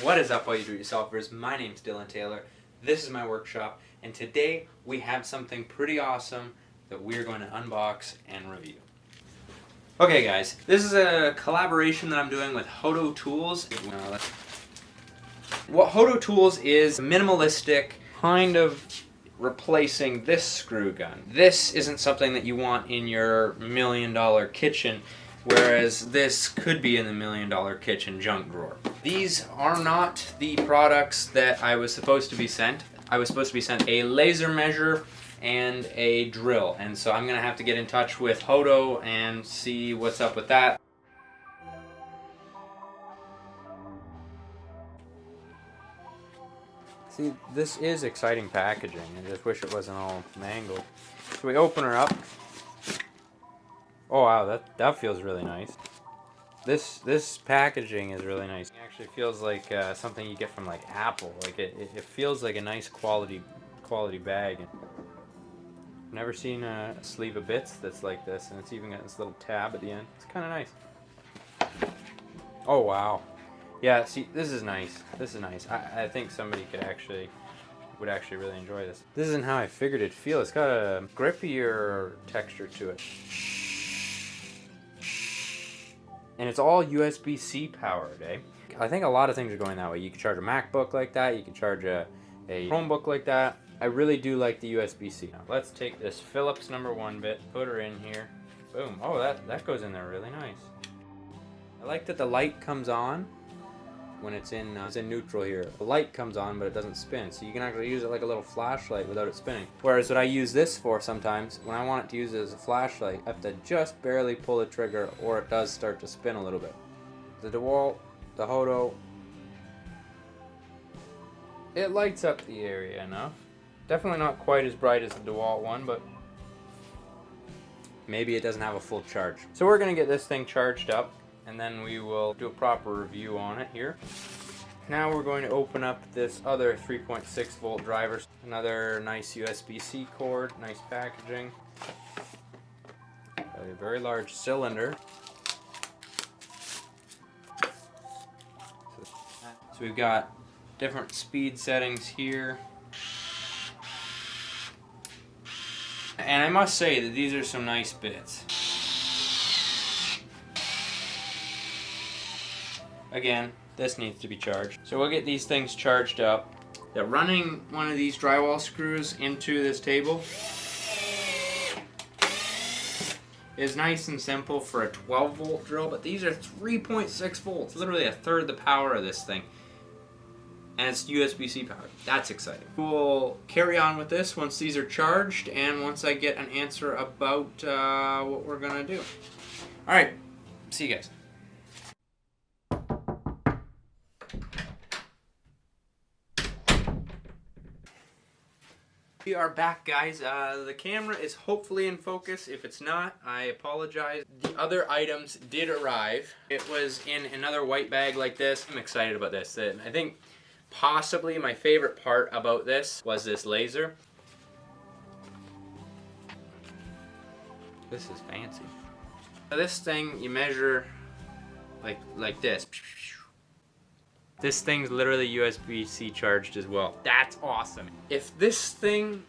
What is up, all you do-it-yourselfers? My name's Dylan Taylor. This is my workshop, and today we have something pretty awesome that we're going to unbox and review. Okay guys, this is a collaboration that I'm doing with Hoto tools. What Hoto tools is minimalistic, kind of replacing this screw gun. This isn't something that you want in your $1 million kitchen, whereas this could be in the $1 million kitchen junk drawer. These are not the products that I was supposed to be sent. I was supposed to be sent a laser measure and a drill, and so I'm gonna have to get in touch with Hoto and see what's up with that. See, this is exciting packaging. I just wish it wasn't all mangled. So we open her up. Oh wow, that feels really nice. This packaging is really nice. It actually feels like something you get from like Apple. Like it feels like a nice quality bag. Never seen a sleeve of bits that's like this, and it's even got this little tab at the end. It's kind of nice. Oh wow. Yeah, see, this is nice. This is nice. I think somebody would actually really enjoy this. This isn't how I figured it'd feel. It's got a grippier texture to it. And it's all USB-C powered, eh? I think a lot of things are going that way. You can charge a MacBook like that. You can charge a Chromebook like that. I really do like the USB-C. Now, let's take this Phillips #1 bit, put her in here. Boom. Oh, that goes in there really nice. I like that the light comes on when it's in neutral here. The light comes on, but it doesn't spin, so you can actually use it like a little flashlight without it spinning. Whereas what I use this for sometimes, when I want it to use it as a flashlight, I have to just barely pull the trigger, or it does start to spin a little bit. The DeWalt, the Hoto, it lights up the area enough. Definitely not quite as bright as the DeWalt one, but maybe it doesn't have a full charge. So we're gonna get this thing charged up, and then we will do a proper review on it here. Now we're going to open up this other 3.6 volt driver. Another nice USB-C cord, nice packaging. A very large cylinder. So we've got different speed settings here. And I must say that these are some nice bits. Again, this needs to be charged. So we'll get these things charged up. They're running one of these drywall screws into this table is nice and simple for a 12 volt drill, but these are 3.6 volts, literally a third the power of this thing. And it's USB-C powered. That's exciting. We'll carry on with this once these are charged and once I get an answer about what we're gonna do. All right, see you guys. We are back, guys. The camera is hopefully in focus. If it's not, I apologize. The other items did arrive. It was in another white bag like this. I'm excited about this. I think possibly my favorite part about this was this laser. This is fancy. Now this thing, you measure like this. This thing's literally USB-C charged as well. That's awesome. If this thing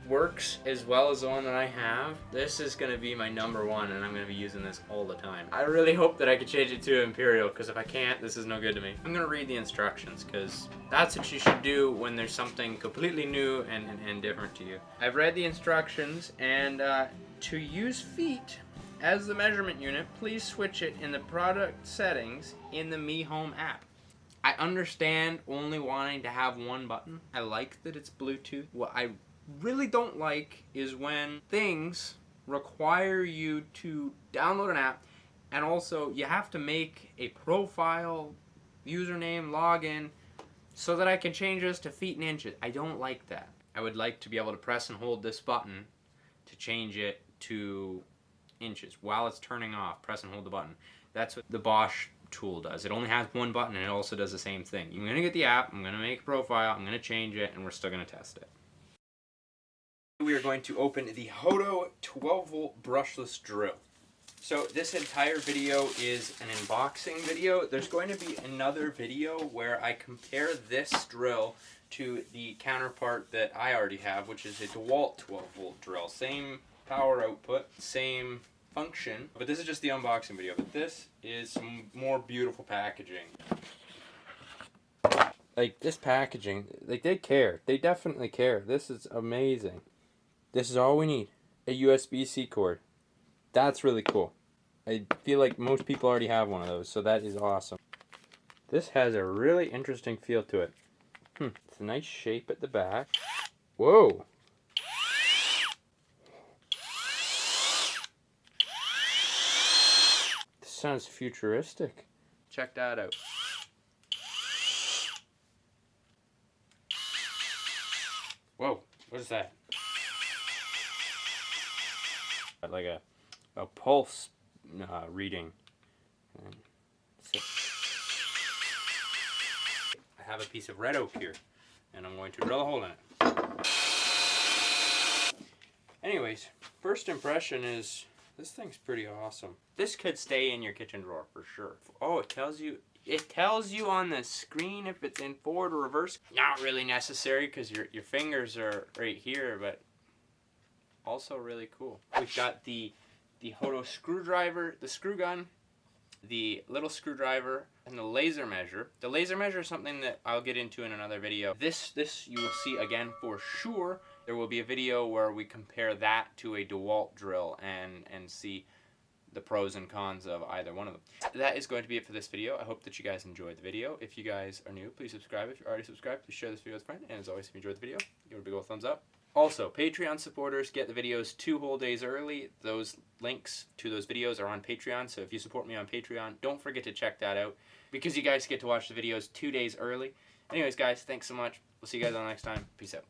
works as well as the one that I have, this is gonna be my #1 and I'm gonna be using this all the time. I really hope that I can change it to Imperial, because if I can't, this is no good to me. I'm gonna read the instructions, because that's what you should do when there's something completely new and different to you. I've read the instructions, and to use feet as the measurement unit, please switch it in the product settings in the Mi Home app. I understand only wanting to have one button. I like that it's Bluetooth. What I really don't like is when things require you to download an app, and also you have to make a profile, username, login, so that I can change this to feet and inches. I don't like that. I would like to be able to press and hold this button to change it to inches while it's turning off. Press and hold the button. That's what the Bosch tool does. It only has one button, and it also does the same thing. I'm going to get the app, I'm going to make a profile, I'm going to change it, and we're still going to test it. We are going to open the Hoto 12 volt brushless drill. So this entire video is an unboxing video. There's going to be another video where I compare this drill to the counterpart that I already have, which is a DeWalt 12-volt drill. Same power output, same function, but this is just the unboxing video. But this is some more beautiful packaging. Like, this packaging, like, they care. They definitely care. This is amazing. This is all we need. A USB-C cord. That's really cool. I feel like most people already have one of those, so that is awesome. This has a really interesting feel to it. It's a nice shape at the back. Whoa! This sounds futuristic. Check that out. Whoa, what is that? Like a pulse reading. So, I have a piece of red oak here, and I'm going to drill a hole in it. Anyways, first impression is this thing's pretty awesome. This could stay in your kitchen drawer for sure. Oh, it tells you on the screen if it's in forward or reverse. Not really necessary because your fingers are right here, but also really cool. We've got the Hoto screwdriver, the screw gun, the little screwdriver, and the laser measure. The laser measure is something that I'll get into in another video. This you will see again for sure. There will be a video where we compare that to a DeWalt drill and see the pros and cons of either one of them. That is going to be it for this video. I hope that you guys enjoyed the video. If you guys are new, please subscribe. If you're already subscribed, please share this video with a friend. And as always, if you enjoyed the video, give it a big old thumbs up. Also, Patreon supporters get the videos 2 whole days early. Those links to those videos are on Patreon, so if you support me on Patreon, don't forget to check that out, because you guys get to watch the videos 2 days early. Anyways, guys, thanks so much. We'll see you guys on the next time. Peace out.